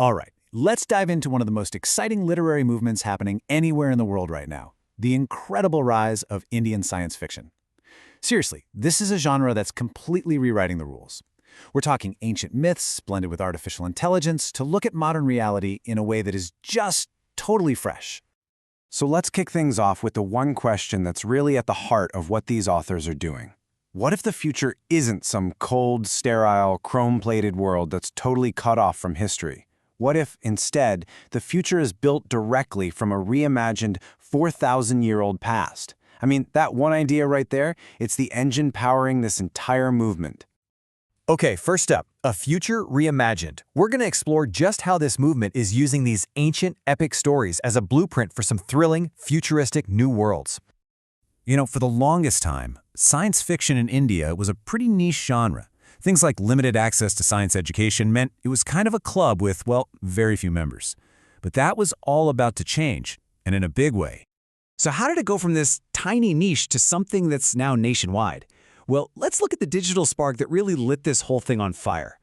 All right, let's dive into one of the most exciting literary movements happening anywhere in the world right now, the incredible rise of Indian science fiction. Seriously, this is a genre that's completely rewriting the rules. We're talking ancient myths blended with artificial intelligence to look at modern reality in a way that is just totally fresh. So let's kick things off with the one question that's really at the heart of what these authors are doing. What if the future isn't some cold, sterile, chrome-plated world that's totally cut off from history? What if, instead, the future is built directly from a reimagined 4,000-year-old past? I mean, that one idea right there, it's the engine powering this entire movement. Okay, first up, a future reimagined. We're going to explore just how this movement is using these ancient epic stories as a blueprint for some thrilling, futuristic new worlds. You know, for the longest time, science fiction in India was a pretty niche genre. Things like limited access to science education meant it was kind of a club with, well, very few members. But that was all about to change, and in a big way. So how did it go from this tiny niche to something that's now nationwide? Well, let's look at the digital spark that really lit this whole thing on fire.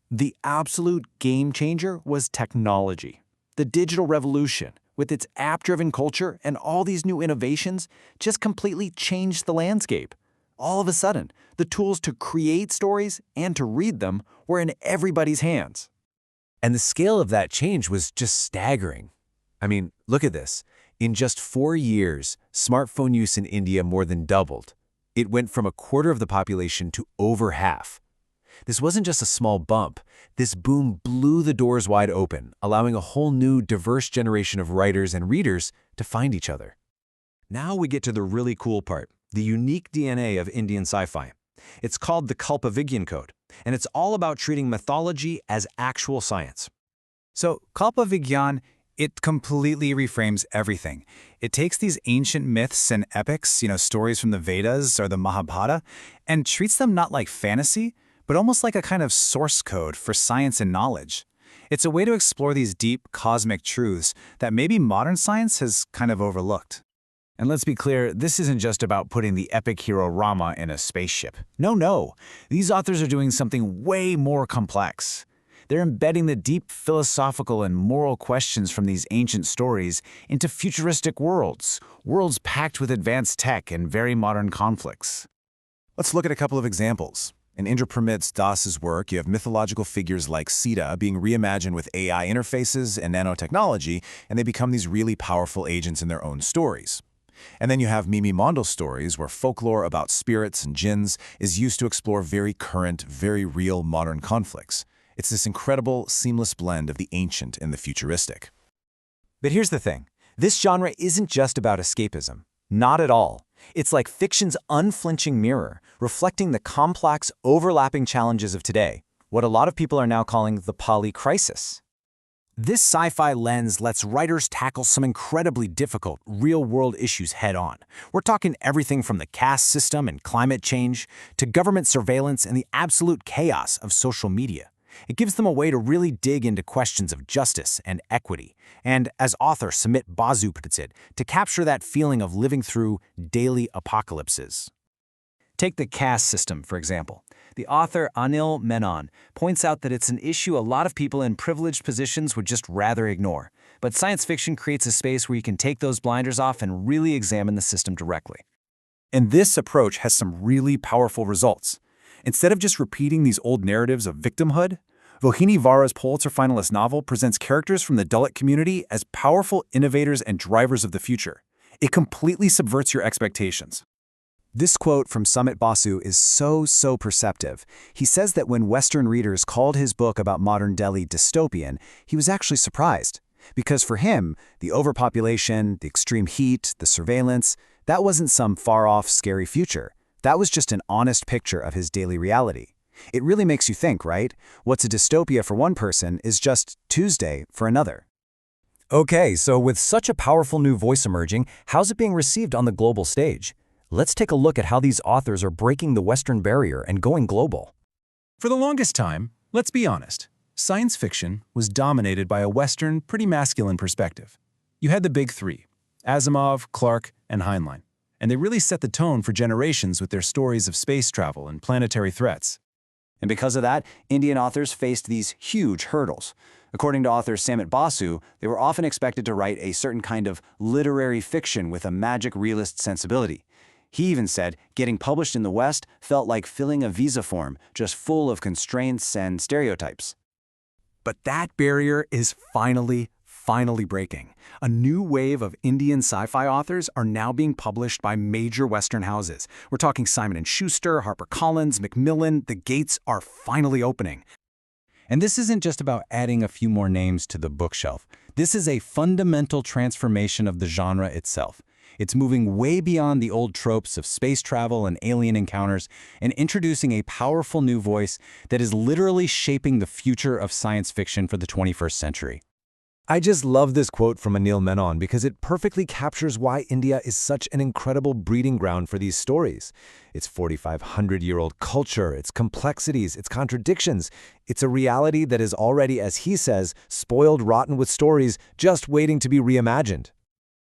The absolute game changer was technology. The digital revolution, with its app-driven culture and all these new innovations, just completely changed the landscape. All of a sudden, the tools to create stories and to read them were in everybody's hands. And the scale of that change was just staggering. I mean, look at this. In just 4 years, smartphone use in India more than doubled. It went from a quarter of the population to over half. This wasn't just a small bump. This boom blew the doors wide open, allowing a whole new, diverse generation of writers and readers to find each other. Now we get to the really cool part, the unique DNA of Indian sci-fi. It's called the Kalpavigyan Code, and it's all about treating mythology as actual science. So, Kalpavigyan, it completely reframes everything. It takes these ancient myths and epics, stories from the Vedas or the Mahabharata, and treats them not like fantasy, but almost like a kind of source code for science and knowledge. It's a way to explore these deep cosmic truths that maybe modern science has kind of overlooked. And let's be clear, this isn't just about putting the epic hero Rama in a spaceship. No. These authors are doing something way more complex. They're embedding the deep philosophical and moral questions from these ancient stories into futuristic worlds packed with advanced tech and very modern conflicts. Let's look at a couple of examples. In Indrapramit Das's work, you have mythological figures like Sita being reimagined with AI interfaces and nanotechnology, and they become these really powerful agents in their own stories. And then you have Mimi Mondal's stories, where folklore about spirits and jinns is used to explore very current, very real modern conflicts. It's this incredible, seamless blend of the ancient and the futuristic. But here's the thing. This genre isn't just about escapism. Not at all. It's like fiction's unflinching mirror, reflecting the complex, overlapping challenges of today, what a lot of people are now calling the poly crisis. This sci-fi lens lets writers tackle some incredibly difficult, real-world issues head-on. We're talking everything from the caste system and climate change to government surveillance and the absolute chaos of social media. It gives them a way to really dig into questions of justice and equity, and, as author Sumit Basu puts it, to capture that feeling of living through daily apocalypses. Take the caste system, for example. The author Anil Menon points out that it's an issue a lot of people in privileged positions would just rather ignore. But science fiction creates a space where you can take those blinders off and really examine the system directly. And this approach has some really powerful results. Instead of just repeating these old narratives of victimhood, Vohini Vara's Pulitzer finalist novel presents characters from the Dalit community as powerful innovators and drivers of the future. It completely subverts your expectations. This quote from Sumit Basu is so perceptive. He says that when Western readers called his book about modern Delhi dystopian, he was actually surprised. Because for him, the overpopulation, the extreme heat, the surveillance, that wasn't some far-off, scary future. That was just an honest picture of his daily reality. It really makes you think, right? What's a dystopia for one person is just Tuesday for another. Okay, so with such a powerful new voice emerging, how's it being received on the global stage? Let's take a look at how these authors are breaking the Western barrier and going global. For the longest time, let's be honest, science fiction was dominated by a Western, pretty masculine perspective. You had the big three, Asimov, Clarke, and Heinlein, and they really set the tone for generations with their stories of space travel and planetary threats. And because of that, Indian authors faced these huge hurdles. According to author Samit Basu, they were often expected to write a certain kind of literary fiction with a magic realist sensibility. He even said getting published in the West felt like filling a visa form, just full of constraints and stereotypes. But that barrier is finally breaking. A new wave of Indian sci-fi authors are now being published by major Western houses. We're talking Simon & Schuster, HarperCollins, Macmillan. The gates are finally opening. And this isn't just about adding a few more names to the bookshelf. This is a fundamental transformation of the genre itself. It's moving way beyond the old tropes of space travel and alien encounters and introducing a powerful new voice that is literally shaping the future of science fiction for the 21st century. I just love this quote from Anil Menon because it perfectly captures why India is such an incredible breeding ground for these stories. Its 4,500-year-old culture, its complexities, its contradictions. It's a reality that is already, as he says, spoiled rotten with stories just waiting to be reimagined.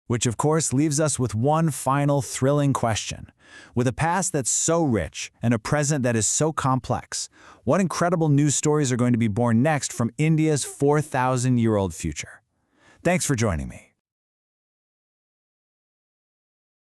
Which, of course, leaves us with one final thrilling question. With a past that's so rich and a present that is so complex, what incredible news stories are going to be born next from India's 4,000-year-old future? Thanks for joining me.